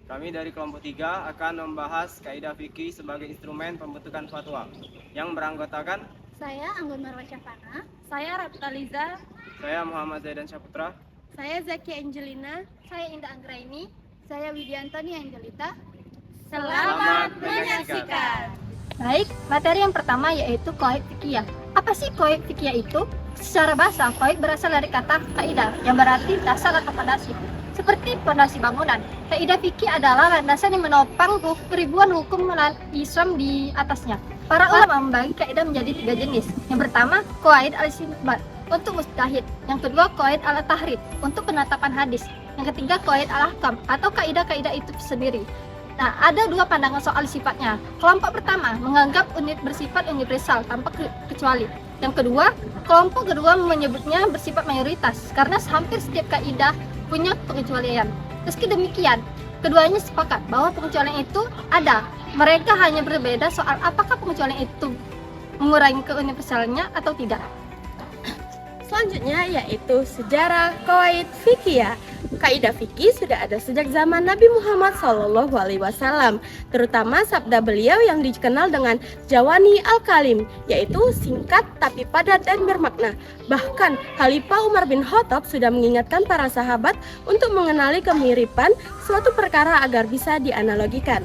Kami dari kelompok 3 akan membahas kaidah fikih sebagai instrumen pembentukan fatwa yang beranggotakan Saya Anggun Marwa Syafana. Saya Raptaliza. saya Muhammad Zaidan Syaputra. Saya Zaki Angelina. Saya Indah Anggraini. Saya Widiantoni Angelita. Selamat menyaksikan. Baik, materi yang pertama yaitu qawaid fikih. Apa sih qawaid fikih itu? Secara bahasa, qawaid berasal dari kata kaidah yang berarti dasar atau fondasi. Seperti fondasi bangunan, kaidah fikih adalah landasan yang menopang ribuan hukum Islam di atasnya. Para ulama membagi kaidah menjadi 3 jenis. Yang pertama, qawaid al-istinbat untuk mustahid. Yang kedua, qawaid al-tahrid untuk penetapan hadis. Yang ketiga, qawaid al-ahkam atau kaidah-kaidah itu sendiri. Nah, ada 2 pandangan soal sifatnya. Kelompok pertama menganggap bersifat universal tanpa kecuali. Yang kedua, kelompok kedua menyebutnya bersifat mayoritas karena hampir setiap kaidah punya pengecualian. Meski demikian, keduanya sepakat bahwa pengecualian itu ada. Mereka hanya berbeda soal apakah pengecualian itu mengurangi keuniversalnya atau tidak. Selanjutnya yaitu sejarah qawaid fikih. Kaidah fikih sudah ada sejak zaman Nabi Muhammad SAW, terutama sabda beliau yang dikenal dengan Jawani al-Kalim, yaitu singkat tapi padat dan bermakna. Bahkan Khalifah Umar bin Khattab sudah mengingatkan para sahabat untuk mengenali kemiripan suatu perkara agar bisa dianalogikan.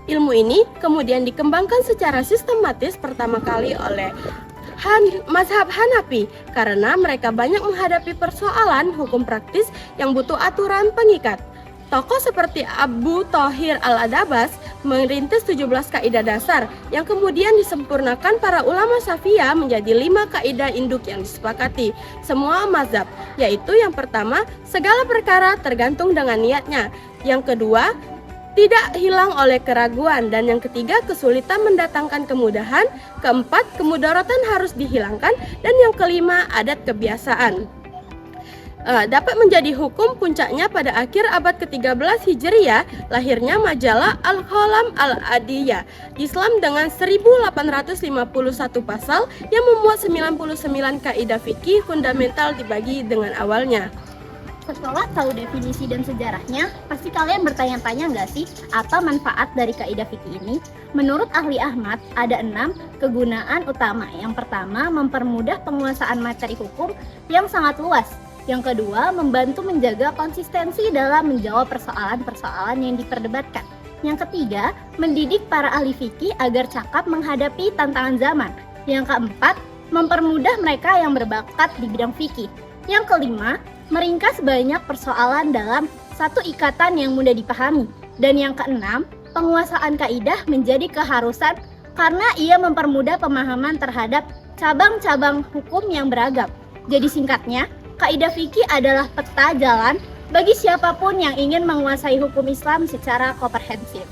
Ilmu ini kemudian dikembangkan secara sistematis pertama kali oleh mazhab Hanafi karena mereka banyak menghadapi persoalan hukum praktis yang butuh aturan pengikat. Tokoh seperti Abu Thahir al-Adabas merintis 17 kaidah dasar yang kemudian disempurnakan para ulama Syafi'iyah menjadi 5 kaidah induk yang disepakati semua mazhab, yaitu yang pertama, segala perkara tergantung dengan niatnya. Yang kedua, tidak hilang oleh keraguan, dan yang ketiga, kesulitan mendatangkan kemudahan. Keempat, kemudaratan harus dihilangkan, dan yang kelima, adat kebiasaan. Dapat menjadi hukum puncaknya pada akhir abad ke-13 Hijriyah, lahirnya majalah Al-Qalam Al-Adiyah Islam dengan 1851 pasal yang memuat 99 kaidah fikih fundamental dibagi dengan awalnya. Setelah tahu definisi dan sejarahnya, pasti kalian bertanya-tanya nggak sih apa manfaat dari kaidah fikih ini? Menurut ahli Ahmad, ada 6 kegunaan utama. Yang pertama, mempermudah penguasaan materi hukum yang sangat luas. Yang kedua, membantu menjaga konsistensi dalam menjawab persoalan-persoalan yang diperdebatkan. Yang ketiga, mendidik para ahli fikih agar cakap menghadapi tantangan zaman. Yang keempat, mempermudah mereka yang berbakat di bidang fikih. Yang kelima, meringkas banyak persoalan dalam satu ikatan yang mudah dipahami. Dan yang keenam, penguasaan kaidah menjadi keharusan karena ia mempermudah pemahaman terhadap cabang-cabang hukum yang beragam. Jadi singkatnya, kaidah fikih adalah peta jalan bagi siapapun yang ingin menguasai hukum Islam secara komprehensif.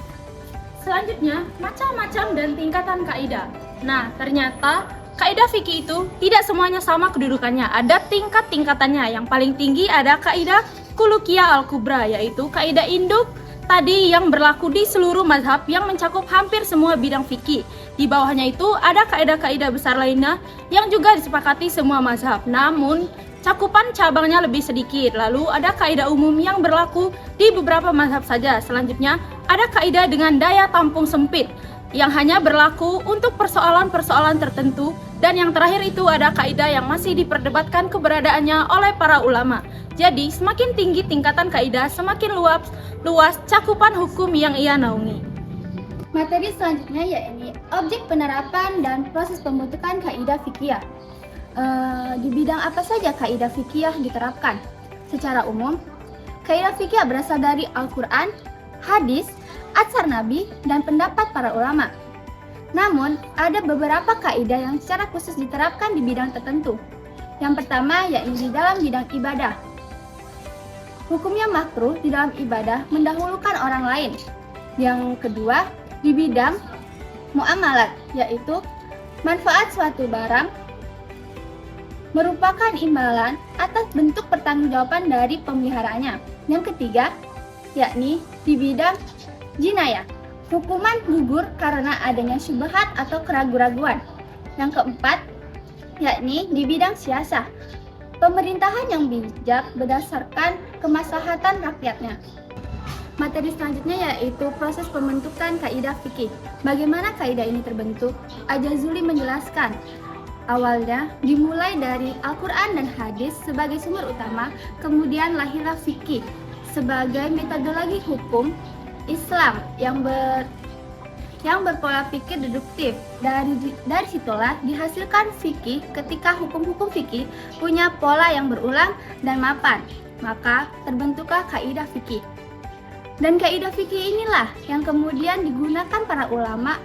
Selanjutnya, macam-macam dan tingkatan kaidah. Nah, ternyata kaidah fikih itu tidak semuanya sama kedudukannya, ada tingkat-tingkatannya. Yang paling tinggi ada kaidah Khuluqiyah al-Kubra, yaitu kaidah induk tadi yang berlaku di seluruh mazhab yang mencakup hampir semua bidang fikih. Di bawahnya itu ada kaidah-kaidah besar lainnya yang juga disepakati semua mazhab, namun cakupan cabangnya lebih sedikit. Lalu ada kaidah umum yang berlaku di beberapa mazhab saja. Selanjutnya ada kaidah dengan daya tampung sempit yang hanya berlaku untuk persoalan-persoalan tertentu. Dan yang terakhir itu ada kaidah yang masih diperdebatkan keberadaannya oleh para ulama. Jadi semakin tinggi tingkatan kaidah, semakin luas cakupan hukum yang ia naungi. Materi selanjutnya yaitu objek penerapan dan proses pembentukan kaidah fikih. Di bidang apa saja kaidah fikih diterapkan? Secara umum, kaidah fikih berasal dari Al-Quran, hadis, atsar Nabi, dan pendapat para ulama. Namun, ada beberapa kaidah yang secara khusus diterapkan di bidang tertentu. Yang pertama yaitu di dalam bidang ibadah. Hukumnya makruh di dalam ibadah mendahulukan orang lain. Yang kedua, di bidang muamalat, yaitu manfaat suatu barang merupakan imbalan atas bentuk pertanggungjawaban dari pemeliharaannya. Yang ketiga, yakni di bidang jinayah. Hukuman gugur karena adanya syubhat atau keraguan-raguan. Yang keempat, yakni di bidang siasah. Pemerintahan yang bijak berdasarkan kemaslahatan rakyatnya. Materi selanjutnya yaitu proses pembentukan kaidah fikih. Bagaimana kaidah ini terbentuk? Al-Jazuli menjelaskan, awalnya dimulai dari Al-Quran dan hadis sebagai sumber utama, kemudian lahirlah fikih sebagai metodologi hukum Islam yang berpola pikir deduktif. Dari situlah dihasilkan fikih. Ketika hukum-hukum fikih punya pola yang berulang dan mapan, maka terbentuklah kaidah fikih. Dan kaidah fikih inilah yang kemudian digunakan para ulama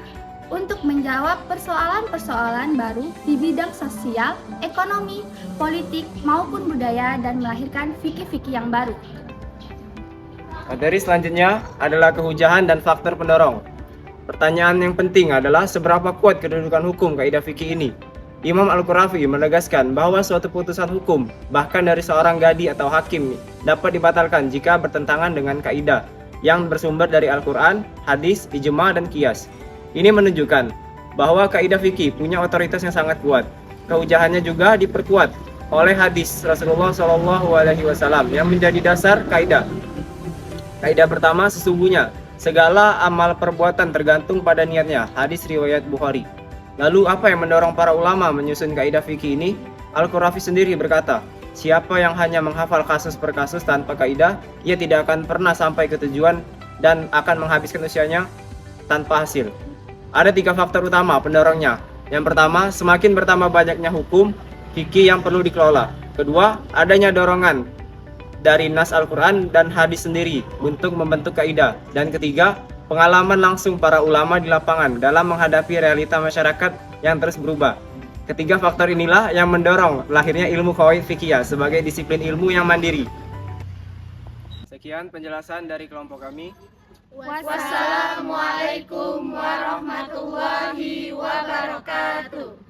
untuk menjawab persoalan-persoalan baru di bidang sosial, ekonomi, politik, maupun budaya dan melahirkan fikih-fikih yang baru. Materi selanjutnya adalah kehujahan dan faktor pendorong. Pertanyaan yang penting adalah seberapa kuat kedudukan hukum kaidah fikih ini. Imam Al-Qurafi menegaskan bahwa suatu putusan hukum, bahkan dari seorang gadi atau hakim, dapat dibatalkan jika bertentangan dengan kaidah yang bersumber dari Al-Quran, hadis, ijma, dan qiyas. Ini menunjukkan bahwa kaidah fikih punya otoritas yang sangat kuat. Kehujahannya juga diperkuat oleh hadis Rasulullah SAW yang menjadi dasar kaidah. Kaidah pertama, sesungguhnya segala amal perbuatan tergantung pada niatnya. Hadis riwayat Bukhari. Lalu apa yang mendorong para ulama menyusun kaidah fikih ini? Al-Qurafi sendiri berkata, siapa yang hanya menghafal kasus per kasus tanpa kaidah, ia tidak akan pernah sampai ke tujuan dan akan menghabiskan usianya tanpa hasil. Ada 3 faktor utama pendorongnya. Yang pertama, semakin bertambah banyaknya hukum fikih yang perlu dikelola. Kedua, adanya dorongan dari nas Al-Quran dan hadis sendiri untuk membentuk kaidah. Dan ketiga, pengalaman langsung para ulama di lapangan dalam menghadapi realita masyarakat yang terus berubah. Ketiga faktor inilah yang mendorong lahirnya ilmu qawaid fikih sebagai disiplin ilmu yang mandiri. Sekian penjelasan dari kelompok kami. Wassalamualaikum warahmatullahi wabarakatuh.